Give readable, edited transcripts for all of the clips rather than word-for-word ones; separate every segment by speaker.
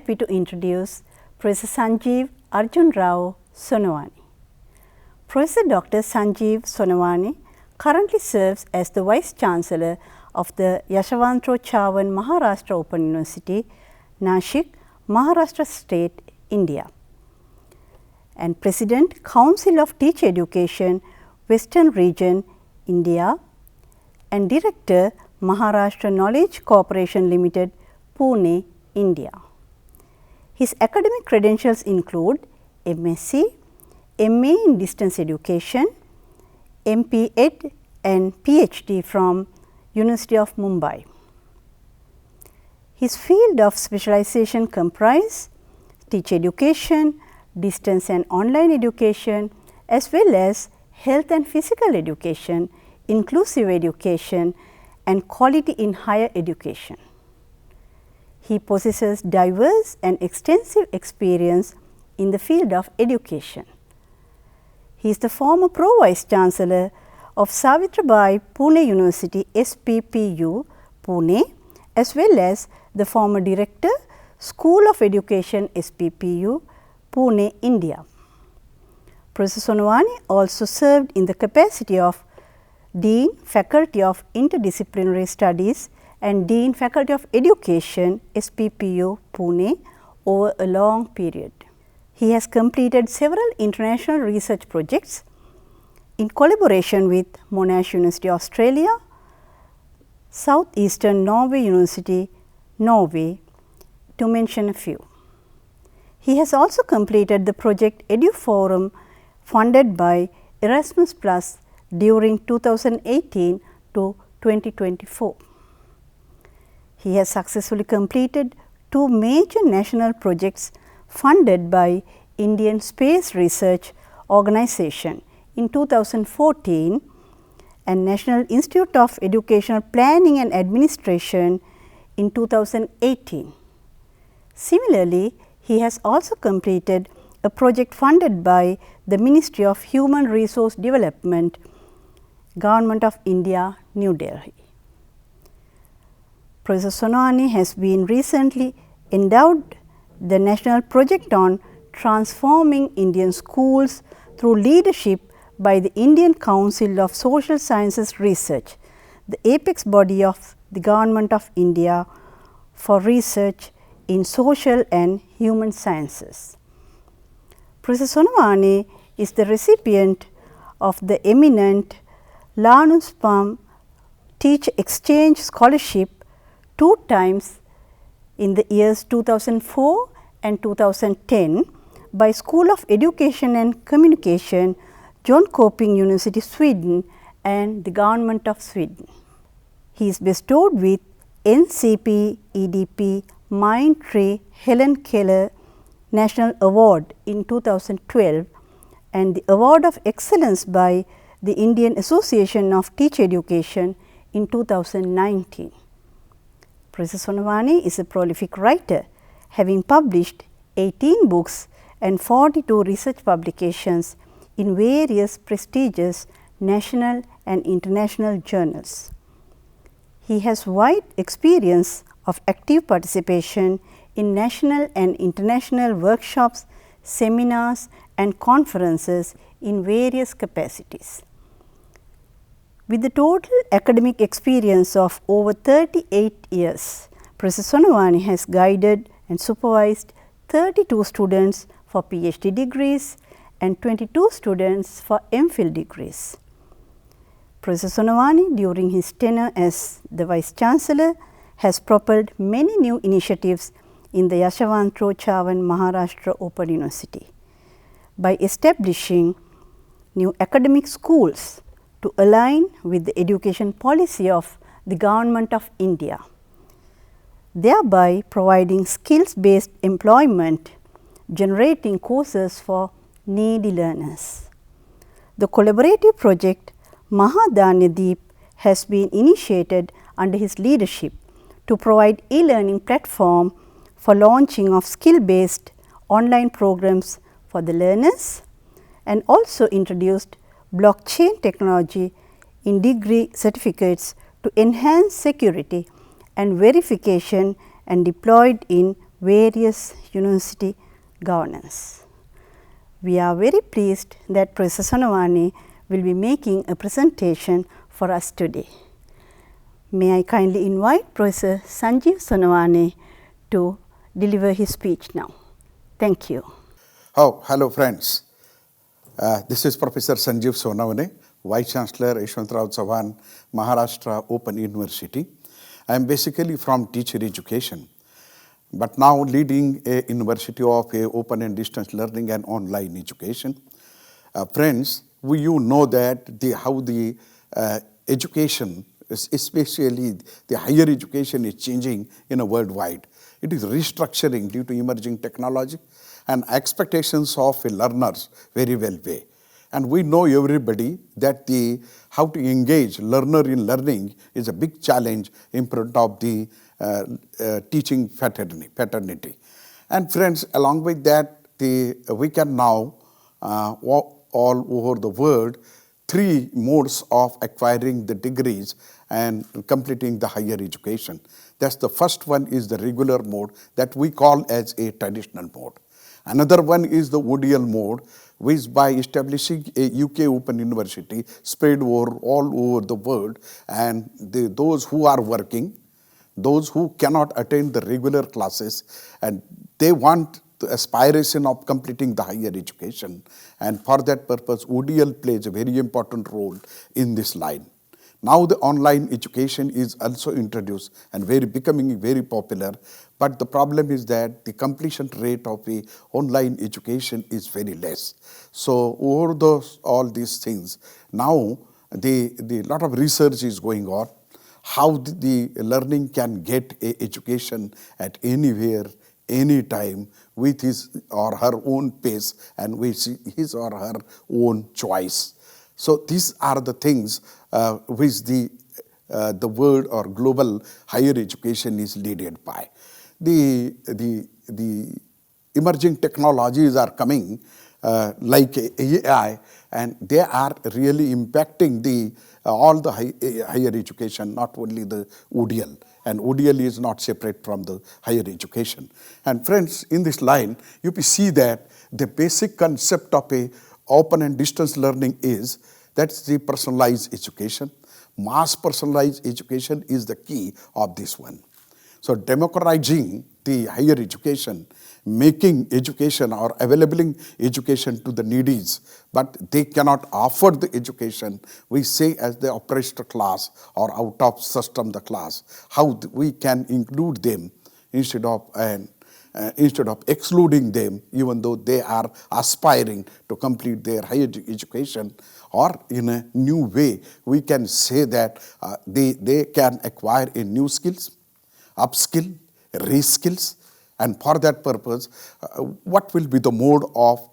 Speaker 1: happy to introduce Professor Sanjeev Arjun Rao Sonawani. Professor Dr. Sanjeev Sonawani currently serves as the Vice Chancellor of the Yashwantrao Chavan Maharashtra Open University, Nashik, Maharashtra State, India, and President, Council of Teacher Education, Western Region, India, and Director, Maharashtra Knowledge Corporation Limited, Pune, India. His academic credentials include MSc, MA in Distance Education, MP Ed and PhD from University of Mumbai. His field of specialization comprise teacher education, distance and online education, as well as health and physical education, inclusive education, and quality in higher education. He possesses diverse and extensive experience in the field of education. He is the former Pro-Vice Chancellor of Savitribai Pune University SPPU, Pune, as well as the former Director, School of Education SPPU, Pune, India. Professor Sonawani also served in the capacity of Dean, Faculty of Interdisciplinary Studies and Dean, Faculty of Education, SPPU, Pune, over a long period. He has completed several international research projects in collaboration with Monash University, Australia, Southeastern Norway University, Norway, to mention a few. He has also completed the project EduForum funded by Erasmus Plus during 2018 to 2024. He has successfully completed 2 major national projects funded by Indian Space Research Organization in 2014 and National Institute of Educational Planning and Administration in 2018. Similarly, he has also completed a project funded by the Ministry of Human Resource Development, Government of India, New Delhi. Professor Sonawani has been recently endowed the national project on transforming Indian schools through leadership by the Indian Council of Social Sciences Research, the apex body of the Government of India for research in social and human sciences. Professor Sonawani is the recipient of the eminent Learning-preview1 Teacher Exchange Scholarship 2 times in the years 2004 and 2010 by School of Education and Communication, Jönköping University, Sweden, and the Government of Sweden. He is bestowed with NCP EDP Mindtree Helen Keller National Award in 2012 and the Award of Excellence by the Indian Association of Teacher Education in 2019. Professor Sonawani is a prolific writer, having published 18 books and 42 research publications in various prestigious national and international journals. He has wide experience of active participation in national and international workshops, seminars, and conferences in various capacities. With the total academic experience of over 38 years, Professor Sonawani has guided and supervised 32 students for PhD degrees and 22 students for MPhil degrees. Professor Sonawani, during his tenure as the Vice Chancellor, has propelled many new initiatives in the Yashwantrao Chavan Maharashtra Open University by establishing new academic schools to align with the education policy of the Government of India, thereby providing skills-based employment, generating courses for needy learners. The collaborative project Mahadanya Deep has been initiated under his leadership to provide e-learning platform for launching of skill-based online programs for the learners, and also introduced blockchain technology in degree certificates to enhance security and verification and deployed in various university governance. We are very pleased that Professor Sonavane will be making a presentation for us today. May I kindly invite Professor Sanjeev Sonavane to deliver his speech now. Thank you.
Speaker 2: Oh, hello friends. This is Professor Sanjeev Sonavane, Vice Chancellor Yashwantrao Chavan, Maharashtra Open University. I am basically from teacher education, but now leading a university of open and distance learning and online education. Friends, you know that how the education, especially the higher education, is changing in a worldwide. It is restructuring due to emerging technology and expectations of learners very well way. And we know everybody that how to engage learner in learning is a big challenge in front of the teaching fraternity. And friends, along with that, we can now all over the world 3 modes of acquiring the degrees and completing the higher education. That's the first one is the regular mode that we call as a traditional mode. Another one is the ODL mode, which by establishing a UK Open University spread all over the world, and those who are working, those who cannot attend the regular classes, and they want the aspiration of completing the higher education. And for that purpose, ODL plays a very important role in this line. Now the online education is also introduced and becoming very popular, but the problem is that the completion rate of the online education is very less. So over all these things, now the lot of research is going on, how the learning can get a education at anywhere, anytime, with his or her own pace and with his or her own choice. So these are the things which the world or global higher education is led by. The emerging technologies are coming like AI, and they are really impacting all the higher education, not only the ODL. And ODL is not separate from the higher education. And friends, in this line, you see that the basic concept of a open and distance learning is that's the personalized education. Mass personalized education is the key of this one. So democratizing the higher education, making education or availing education to the needies, but they cannot afford the education, we say as the oppressed class or out of system the class, how we can include them instead of excluding them, even though they are aspiring to complete their higher education, or in a new way, we can say that they can acquire a new skills, upskill, reskills, and for that purpose, what will be the mode of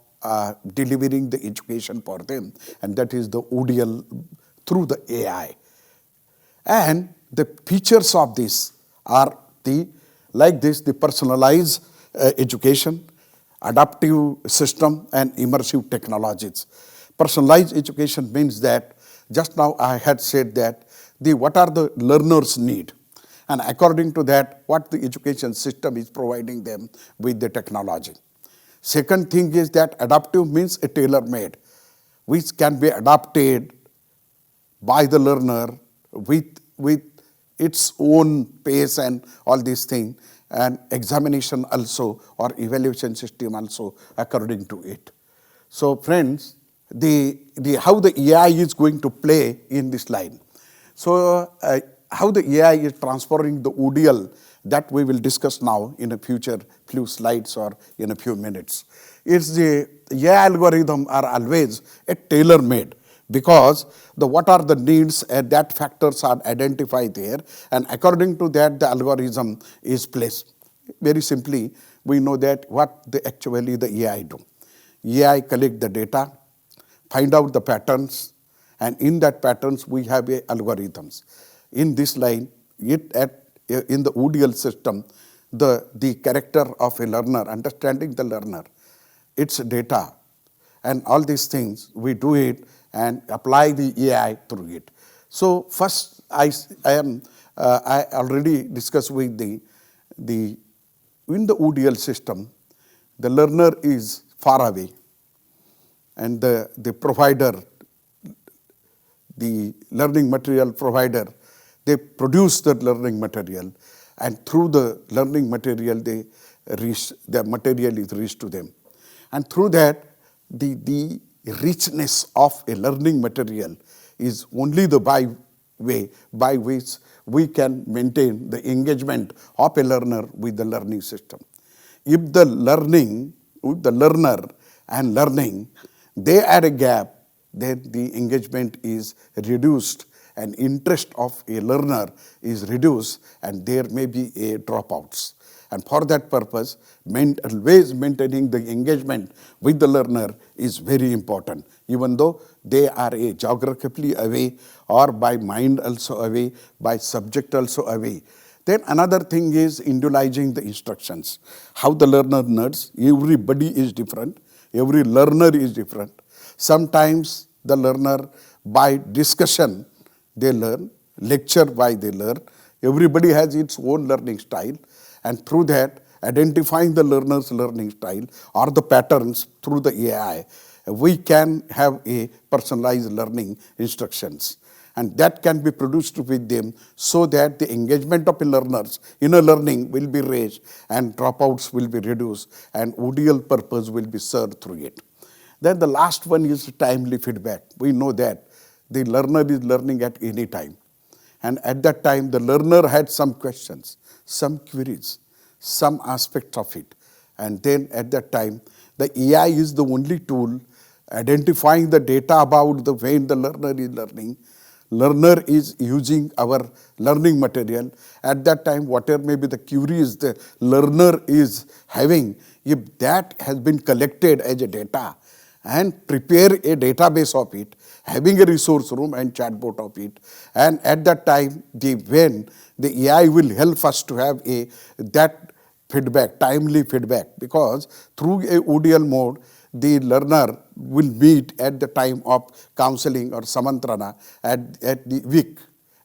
Speaker 2: delivering the education for them? And that is the ODL through the AI. And the features of this are the personalized education, adaptive system, and immersive technologies. Personalized education means that just now I had said that what are the learners' need, and according to that, what the education system is providing them with the technology. Second thing is that adaptive means a tailor-made, which can be adapted by the learner with its own pace and all these things, and examination also or evaluation system also according to it. So friends, how the AI is going to play in this line. So how the AI is transforming the ODL, that we will discuss now in a future few slides or in a few minutes. It's the AI algorithm are always a tailor-made, because what are the needs and that factors are identified there, and according to that the algorithm is placed. Very simply, we know that what actually the AI do. AI collect the data, find out the patterns, and in that patterns we have algorithms. In this line, in the ODL system, the character of a learner, understanding the learner, its data, and all these things, we do it and apply the AI through it. So first, I already discussed with the in the ODL system, the learner is far away and the provider, the learning material provider, they produce the learning material, and through the learning material, the material is reached to them. And through that, the richness of a learning material is only the way by which we can maintain the engagement of a learner with the learning system. If the learner and learning, they add a gap, then the engagement is reduced and interest of a learner is reduced and there may be a dropouts. And for that purpose, always maintaining the engagement with the learner is very important, even though they are geographically away or by mind also away, by subject also away. Then another thing is individualizing the instructions. How the learner learns, everybody is different, every learner is different. Sometimes the learner by discussion they learn, lecture by they learn. Everybody has its own learning style, and through that identifying the learner's learning style or the patterns through the AI, we can have a personalized learning instructions. And that can be produced with them so that the engagement of the learners in a learning will be raised and dropouts will be reduced and ODL purpose will be served through it. Then the last one is timely feedback. We know that the learner is learning at any time. And at that time, the learner had some questions, some queries, some aspects of it. And then at that time, the AI is the only tool identifying the data about the way the learner is learning. Learner is using our learning material. At that time, whatever may be the queries the learner is having, if that has been collected as a data and prepare a database of it, having a resource room and chatbot of it, and at that time, when the AI will help us to have that feedback, timely feedback, because through a ODL mode, the learner will meet at the time of counseling or samantrana at the week,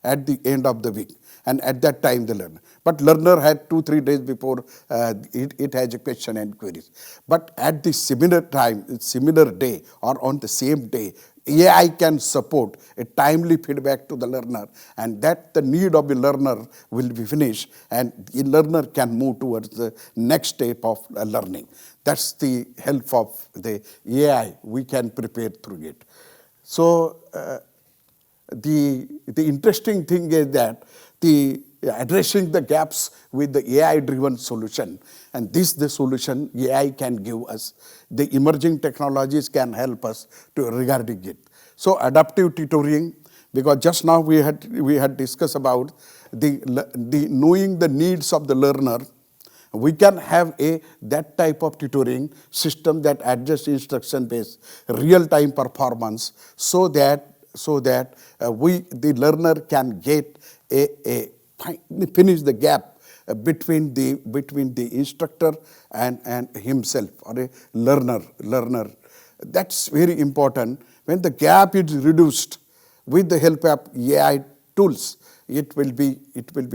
Speaker 2: at the end of the week. And at that time, the learner. But learner had 2-3 days before it has a question and queries. But at the similar time, similar day, or on the same day, AI can support a timely feedback to the learner, and that the need of the learner will be finished, and the learner can move towards the next step of learning. That's the help of the AI we can prepare through it. So the interesting thing is that the addressing the gaps with the AI-driven solution, and the solution AI can give us. The emerging technologies can help us to regarding it. So adaptive tutoring, because just now we had discussed about the knowing the needs of the learner. We can have that type of tutoring system that adjusts instruction-based real-time performance, so that the learner can get finish the gap between the instructor and himself, or a learner. That's very important. When the gap is reduced with the help of AI tools, it will be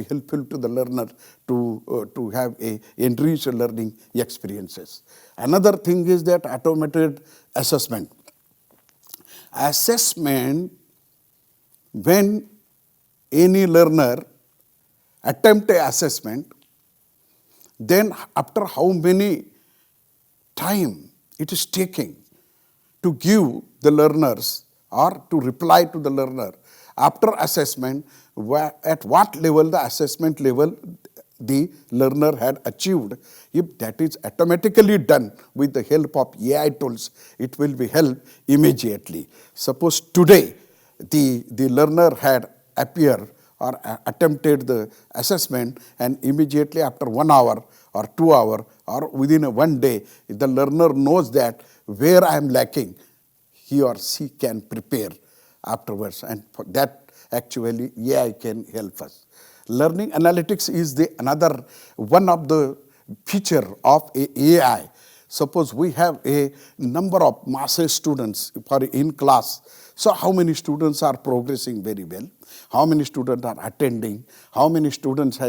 Speaker 2: helpful to the learner to have enriched learning experiences. Another thing is that automated assessment. Assessment, when any learner attempt a assessment, then after how many time it is taking to give the learners or to reply to the learner after assessment, at what level the assessment level the learner had achieved. If that is automatically done with the help of AI tools, it will be helped immediately. Suppose today the learner had appeared or attempted the assessment, and immediately after 1 hour or 2 hours or within one day, if the learner knows that where I am lacking, he or she can prepare afterwards, and for that actually AI can help us. Learning analytics is another one of the feature of AI. Suppose we have a number of masses students in class. So how many students are progressing very well? How many students are attending? How many students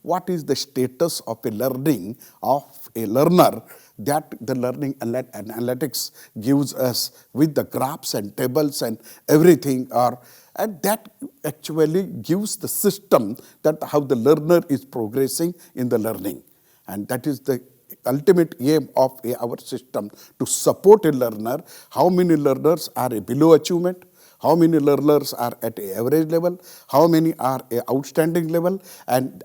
Speaker 2: what is the status of a learning of a learner that the learning analytics gives us with the graphs and tables and everything and that actually gives the system that how the learner is progressing in the learning. And that is the ultimate aim of our system, to support a learner. How many learners are below achievement? How many learners are at an average level? How many are an outstanding level? And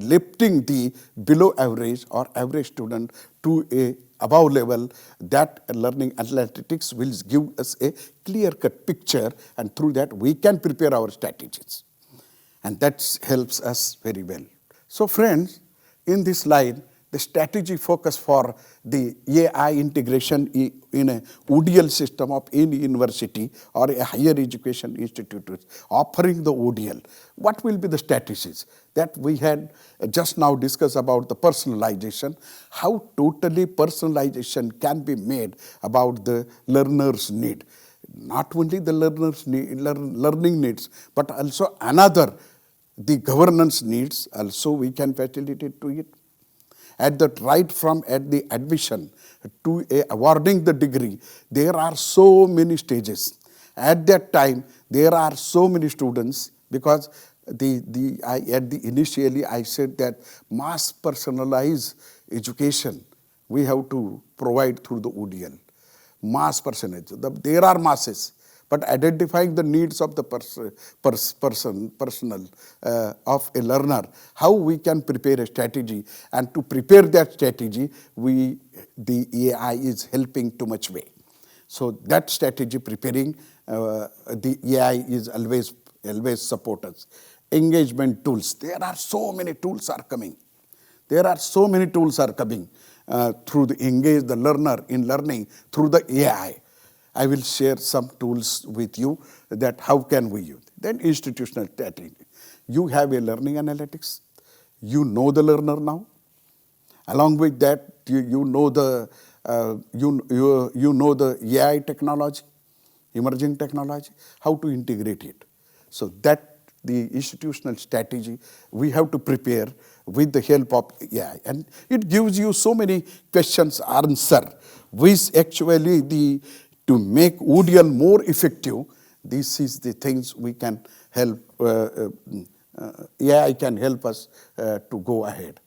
Speaker 2: lifting the below average or average student to a above level, that learning analytics will give us a clear-cut picture, and through that we can prepare our strategies. And that helps us very well. So friends, in this slide, the strategy focus for the AI integration in a ODL system of any university or a higher education institute offering the ODL. What will be the strategies? That we had just now discussed about the personalization, how totally personalization can be made about the learner's need. Not only the learner's learning needs, but also the governance needs also we can facilitate to it. At the admission to awarding the degree, there are so many stages. At that time, there are so many students, because initially I said that mass personalized education we have to provide through the ODL. Mass personalized. There are masses, but identifying the needs of the personal of a learner, how we can prepare a strategy, and to prepare that strategy, the AI is helping too much way. So that strategy preparing, the AI is always support us. Engagement tools. There are so many tools are coming. There are so many tools are coming through the engage the learner in learning through the AI. I will share some tools with you that how can we use. Then institutional strategy. You have a learning analytics. You know the learner now. Along with that, you know the AI technology, emerging technology, how to integrate it. So that the institutional strategy we have to prepare with the help of AI, and it gives you so many questions answer, which actually to make ODL more effective. This is the things we can help. AI can help us to go ahead.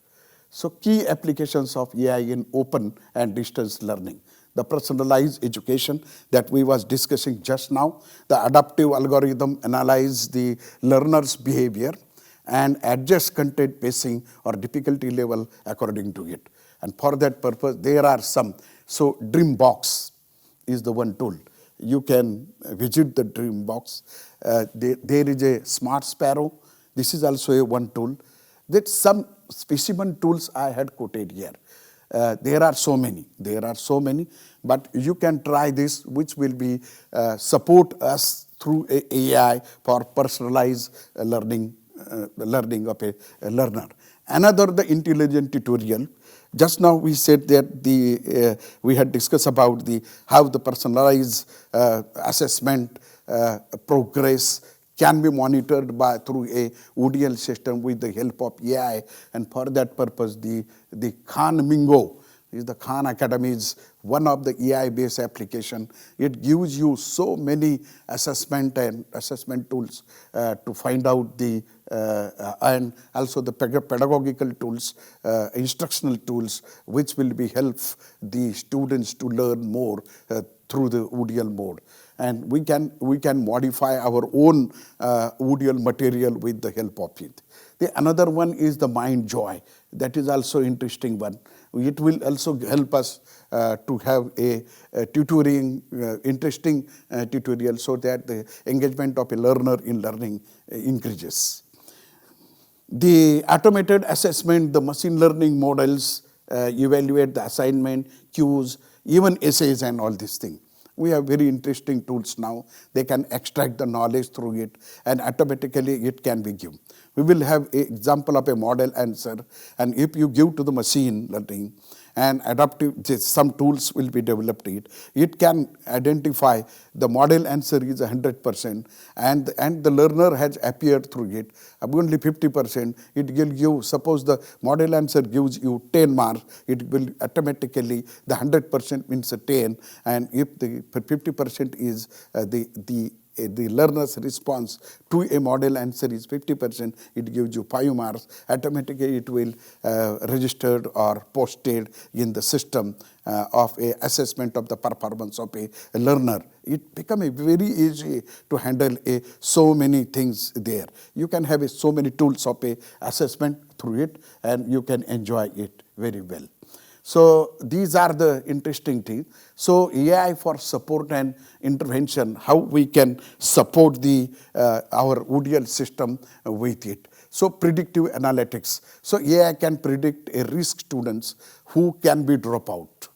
Speaker 2: So key applications of AI in open and distance learning. The personalized education that we was discussing just now, the adaptive algorithm analyze the learner's behavior and adjust content pacing or difficulty level according to it. And for that purpose, there are some. So Dreambox is the one tool. You can visit the Dreambox. There is a Smart Sparrow. This is also a one tool. That some specimen tools I had quoted here. There are so many, but you can try this, which will be support us through AI for personalized learning of a learner. Another, the intelligent tutorial. Just now we said that we had discussed about how the personalized assessment progress can be monitored through a ODL system with the help of AI, and for that purpose, the Khan Mingo is the Khan Academy is one of the AI-based application. It gives you so many assessment tools to find out and also the pedagogical tools, instructional tools, which will be help the students to learn more through the ODL mode. And we can modify our own ODL material with the help of it. The another one is the Mind Joy. That is also interesting one. It will also help us to have a tutoring, interesting tutorial, so that the engagement of a learner in learning increases. The automated assessment, the machine learning models evaluate the assignment, cues, even essays and all these things. We have very interesting tools now. They can extract the knowledge through it, and automatically it can be given. We will have an example of a model answer, and if you give to the machine learning, and adaptive, some tools will be developed. It can identify the model answer is 100%, and the learner has appeared through it. Only 50%, it will give, suppose the model answer gives you 10 marks, it will automatically, the 100% means a 10, and if the 50% is the learner's response to a model answer is 50%, it gives you 5 marks. Automatically, it will registered or posted in the system of a assessment of the performance of a learner. It become a very easy to handle so many things there. You can have so many tools of a assessment through it, and you can enjoy it very well. So these are the interesting things. So AI for support and intervention, how we can support our ODL system with it. So predictive analytics. So AI can predict a risk students who can be drop out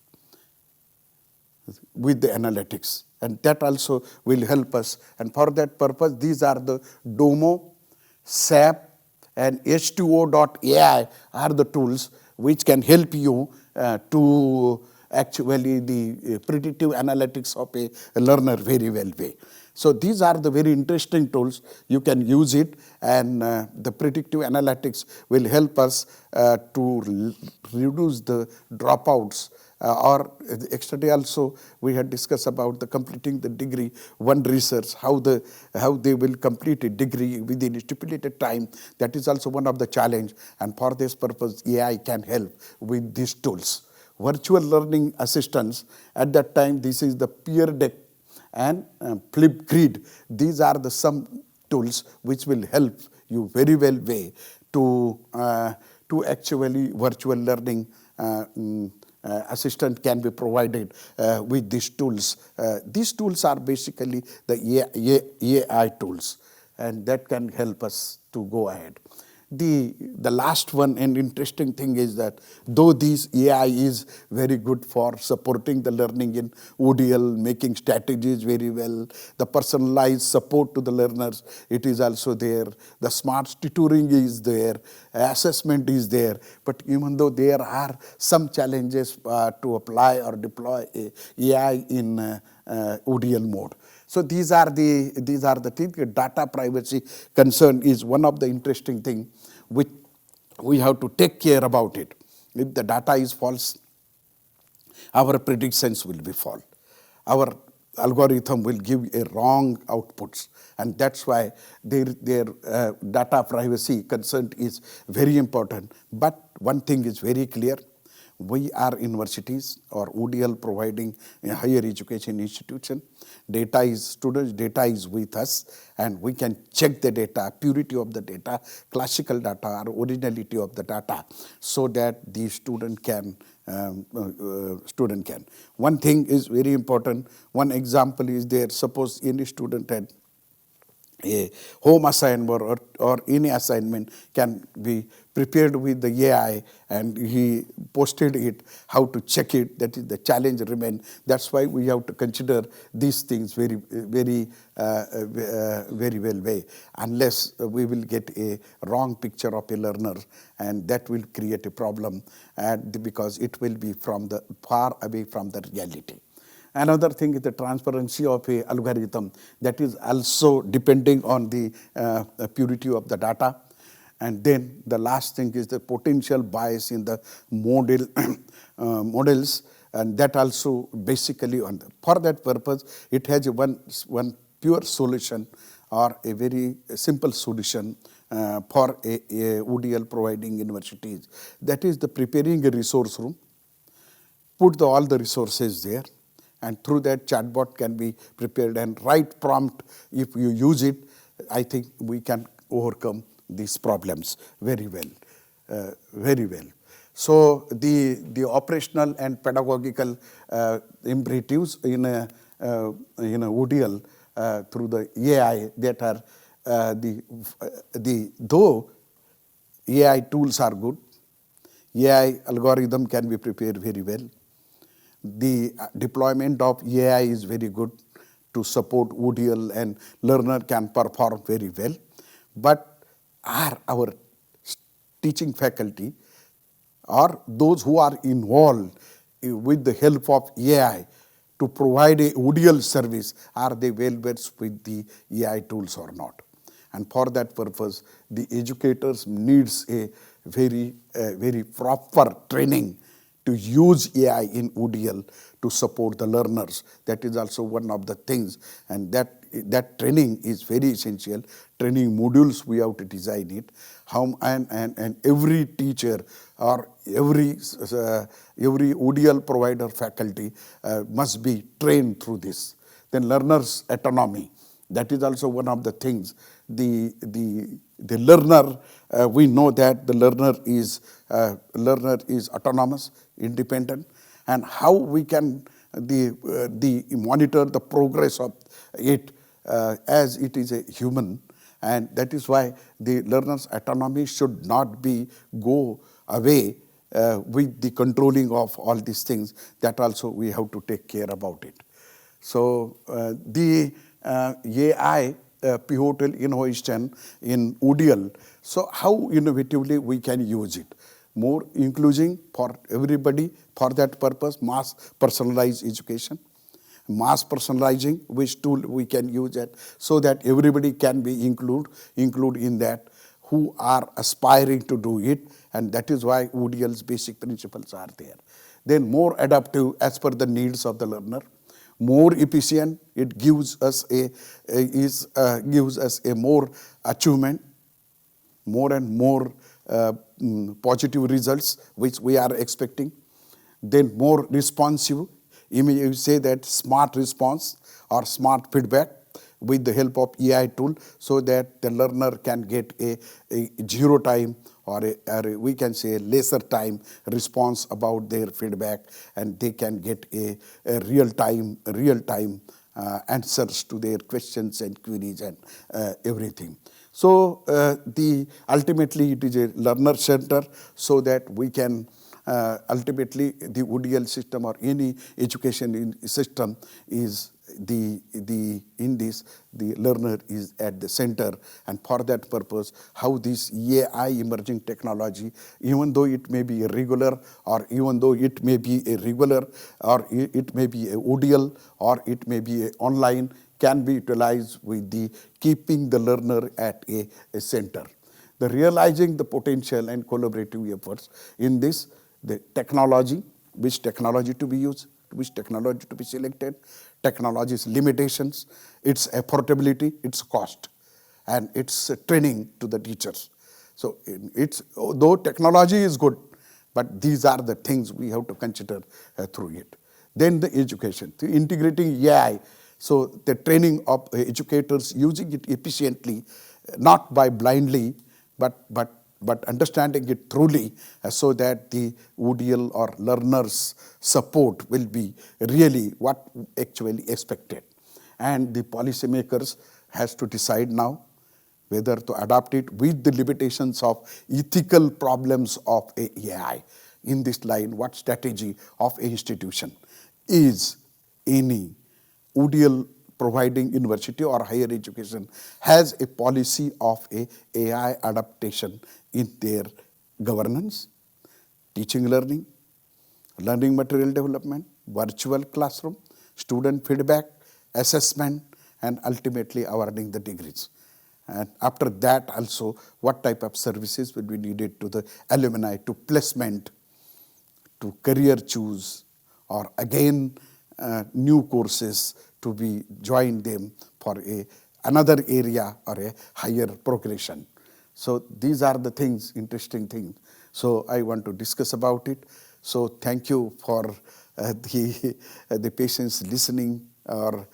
Speaker 2: with the analytics, and that also will help us. And for that purpose, these are the DOMO, SAP, and H2O.ai are the tools which can help you to actually the predictive analytics of a learner very well way. So these are the very interesting tools. You can use it, and the predictive analytics will help us to reduce the dropouts. Or yesterday also we had discussed about the completing the degree one research, how they will complete a degree within a stipulated time. That is also one of the challenge, and for this purpose AI can help with these tools. Virtual learning assistants, at that time this is the peer deck and Flipgrid. These are the some tools which will help you very well way to actually virtual learning assistant can be provided with these tools. These tools are basically the AI tools, and that can help us to go ahead. The last one and interesting thing is that though this AI is very good for supporting the learning in ODL, making strategies very well, the personalized support to the learners, it is also there. The smart tutoring is there, assessment is there. But even though there are some challenges to apply or deploy AI in ODL mode. So these are the things. Data privacy concern is one of the interesting thing which we have to take care about it. If the data is false, our predictions will be false. Our algorithm will give a wrong outputs, and that's why their data privacy concern is very important. But one thing is very clear. We are universities or ODL providing a higher education institution. Data is students, data is with us, and we can check the data, purity of the data, classical data, or originality of the data, so that the student can. One thing is very important. One example is there. Suppose any student had a home assignment or any assignment can be prepared with the AI, and he posted it, how to check it. That is the challenge remain. That's why we have to consider these things very well way. Unless we will get a wrong picture of a learner, and that will create a problem, and because it will be far away from the reality. Another thing is the transparency of a algorithm, that is also depending on the purity of the data. And then the last thing is the potential bias in the models, and that also basically for that purpose it has one pure solution or a very simple solution for a ODL providing universities. That is the preparing a resource room, put all the resources there, and through that chatbot can be prepared, and right prompt, if you use it, I think we can overcome these problems very well, very well. So the operational and pedagogical imperatives in a ODL through the AI that are though AI tools are good, AI algorithm can be prepared very well. The deployment of AI is very good to support ODL, and learner can perform very well. But are our teaching faculty or those who are involved with the help of AI to provide a ODL service, are they well versed with the AI tools or not? And for that purpose, the educators needs a very proper training to use AI in ODL to support the learners. That is also one of the things, and that training is very essential. Training modules, we have to design it. And every teacher or every ODL provider faculty must be trained through this. Then learners' autonomy. That is also one of the things. The learner, we know that the learner is autonomous, independent, and how we can monitor the progress of it as it is a human, and that is why the learner's autonomy should not go away with the controlling of all these things. That also we have to take care about it. So the AI pivotal innovation in ODL. So how innovatively we can use it? More inclusive for everybody. For that purpose, mass personalized education. Mass personalizing, which tool we can use it so that everybody can be include in that who are aspiring to do it, and that is why ODL's basic principles are there. Then more adaptive as per the needs of the learner. More efficient, it gives us a more achievement, more and more positive results which we are expecting. Then more responsive, you may say that smart response or smart feedback with the help of AI tool, so that the learner can get a zero time or we can say lesser time response about their feedback, and they can get a real time answers to their questions and queries and everything. So ultimately it is a learner center, so that we can ultimately the ODL system or any education system is the learner is at the center. And for that purpose, how this AI emerging technology, even though it may be irregular, or even though it may be a regular, or it may be a ODL, or it may be a online, can be utilized with the keeping the learner at a center. The realizing the potential and collaborative efforts in this, the technology, which technology to be used, which technology to be selected, technology's limitations, its affordability, its cost, and its training to the teachers. So though technology is good, but these are the things we have to consider through it. Then the education, the integrating AI, so the training of educators using it efficiently, not by blindly, but understanding it truly, so that the ODL or learners' support will be really what actually expected. And the policymakers has to decide now whether to adopt it with the limitations of ethical problems of AI. In this line, what strategy of an institution is any ODL providing university or higher education has a policy of AI adaptation in their governance, teaching learning, learning material development, virtual classroom, student feedback, assessment, and ultimately awarding the degrees. And after that also, what type of services will be needed to the alumni, to placement, to career choose, or again new courses to be join them for another area or a higher progression. So these are the things, interesting things. So I want to discuss about it. So thank you for the patience listening or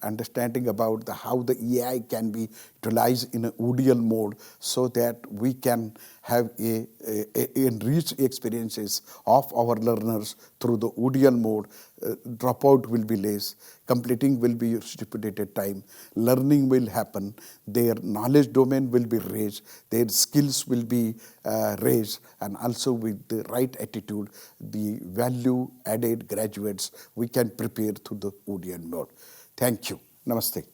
Speaker 2: understanding about how the AI can be utilized in an ODL mode, so that we can have enriched experiences of our learners through the ODL mode. Dropout will be less, completing will be stipulated time, learning will happen, their knowledge domain will be raised, their skills will be raised, and also with the right attitude, the value added graduates we can prepare through the ODL mode. Thank you. Namaste.